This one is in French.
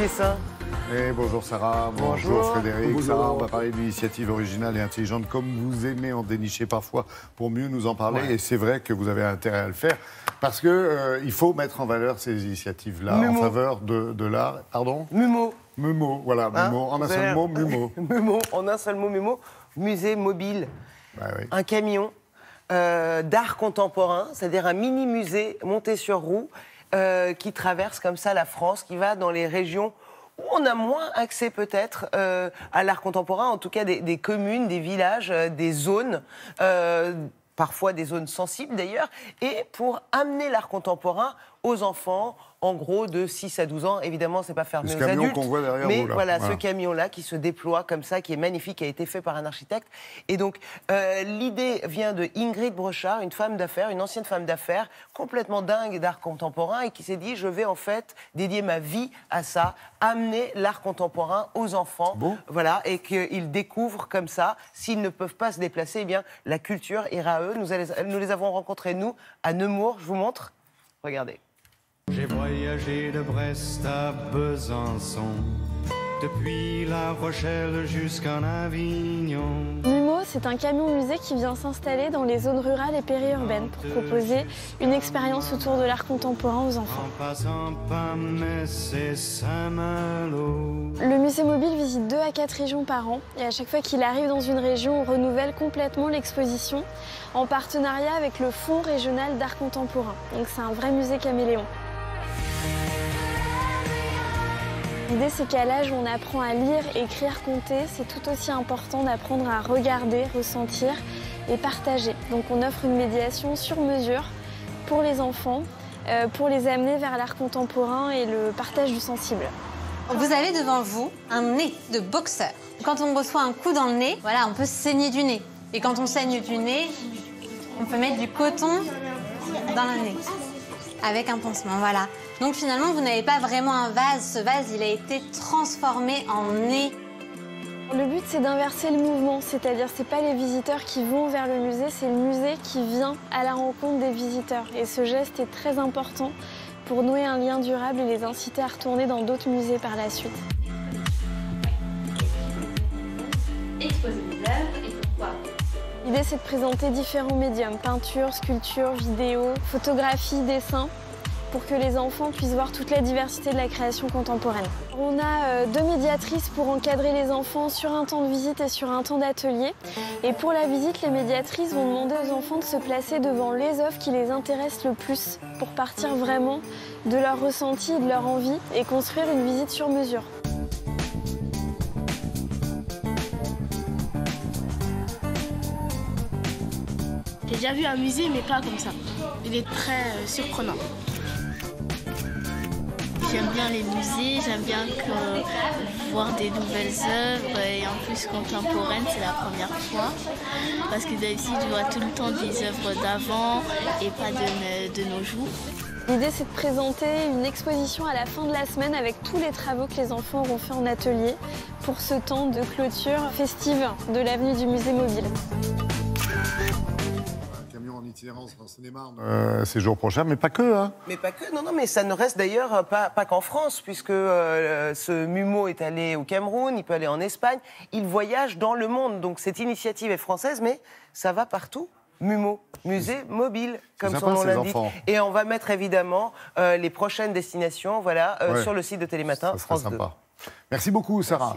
dessin. Et bonjour Sarah, bonjour Frédéric. Bonjour. Sarah, on va parler d'initiatives originales et intelligentes comme vous aimez en dénicher parfois pour mieux nous en parler. Ouais. Et c'est vrai que vous avez intérêt à le faire parce que il faut mettre en valeur ces initiatives-là en faveur de l'art. Pardon ? Mumo. Mumo, voilà, Mumo. En un seul mot, Mumo. Mumo, en un seul mot, Mumo. Musée mobile. Bah oui. Un camion d'art contemporain, c'est-à-dire un mini-musée monté sur roue qui traverse comme ça la France, qui va dans les régions où on a moins accès peut-être à l'art contemporain, en tout cas des communes, des villages, des zones, parfois des zones sensibles d'ailleurs, et pour amener l'art contemporain aux enfants, en gros de 6 à 12 ans. Évidemment, c'est pas fermé aux adultes, qu'on voit derrière mais vous, là. Voilà, ce camion-là qui se déploie comme ça, qui est magnifique, qui a été fait par un architecte. Et donc, l'idée vient de Ingrid Brochard, une femme d'affaires, une ancienne femme d'affaires, complètement dingue d'art contemporain, et qui s'est dit, je vais en fait dédier ma vie à ça, amener l'art contemporain aux enfants, voilà, et qu'ils découvrent comme ça, s'ils ne peuvent pas se déplacer, eh bien, la culture ira à eux. Nous les avons rencontrés, nous, à Nemours. Je vous montre. Regardez. J'ai voyagé de Brest à Besançon, depuis La Rochelle jusqu'en Avignon. Mumo, c'est un camion-musée qui vient s'installer dans les zones rurales et périurbaines pour proposer une expérience autour de l'art contemporain aux enfants. En passant par Metz et Saint-Malo. Le musée mobile visite 2 à 4 régions par an et à chaque fois qu'il arrive dans une région, on renouvelle complètement l'exposition en partenariat avec le Fonds régional d'art contemporain. Donc c'est un vrai musée caméléon. L'idée, c'est qu'à l'âge où on apprend à lire, écrire, compter, c'est tout aussi important d'apprendre à regarder, ressentir et partager. Donc on offre une médiation sur mesure pour les enfants, pour les amener vers l'art contemporain et le partage du sensible. Vous avez devant vous un nez de boxeur. Quand on reçoit un coup dans le nez, voilà, on peut saigner du nez. Et quand on saigne du nez, on peut mettre du coton dans le nez. Avec un pansement, voilà. Donc finalement, vous n'avez pas vraiment un vase. Ce vase, il a été transformé en nez. Le but, c'est d'inverser le mouvement, c'est-à-dire c'est pas les visiteurs qui vont vers le musée, c'est le musée qui vient à la rencontre des visiteurs. Et ce geste est très important pour nouer un lien durable et les inciter à retourner dans d'autres musées par la suite. Exposer des œuvres et pourquoi ? L'idée, c'est de présenter différents médiums, peinture, sculpture, vidéo, photographie, dessin, pour que les enfants puissent voir toute la diversité de la création contemporaine. On a 2 médiatrices pour encadrer les enfants sur un temps de visite et sur un temps d'atelier. Et pour la visite, les médiatrices vont demander aux enfants de se placer devant les œuvres qui les intéressent le plus, pour partir vraiment de leur ressenti et de leur envie et construire une visite sur mesure. J'ai déjà vu un musée, mais pas comme ça. Il est très surprenant. J'aime bien les musées, j'aime bien voir des nouvelles œuvres et en plus contemporaines, c'est la première fois. Parce que d'habitude, je vois tout le temps des œuvres d'avant et pas de nos jours. L'idée, c'est de présenter une exposition à la fin de la semaine avec tous les travaux que les enfants auront fait en atelier pour ce temps de clôture festive de l'avenue du musée mobile. En itinérance dans Seine-et-Marne ces jours prochains, mais pas que. Hein. Mais pas que, non, mais ça ne reste d'ailleurs pas qu'en France, puisque ce Mumo est allé au Cameroun, il peut aller en Espagne, il voyage dans le monde. Donc cette initiative est française, mais ça va partout. Mumo, musée mobile, comme son nom l'indique. Et on va mettre évidemment les prochaines destinations voilà, sur le site de Télématin. Ça sera sympa. Merci beaucoup, Sarah. Merci.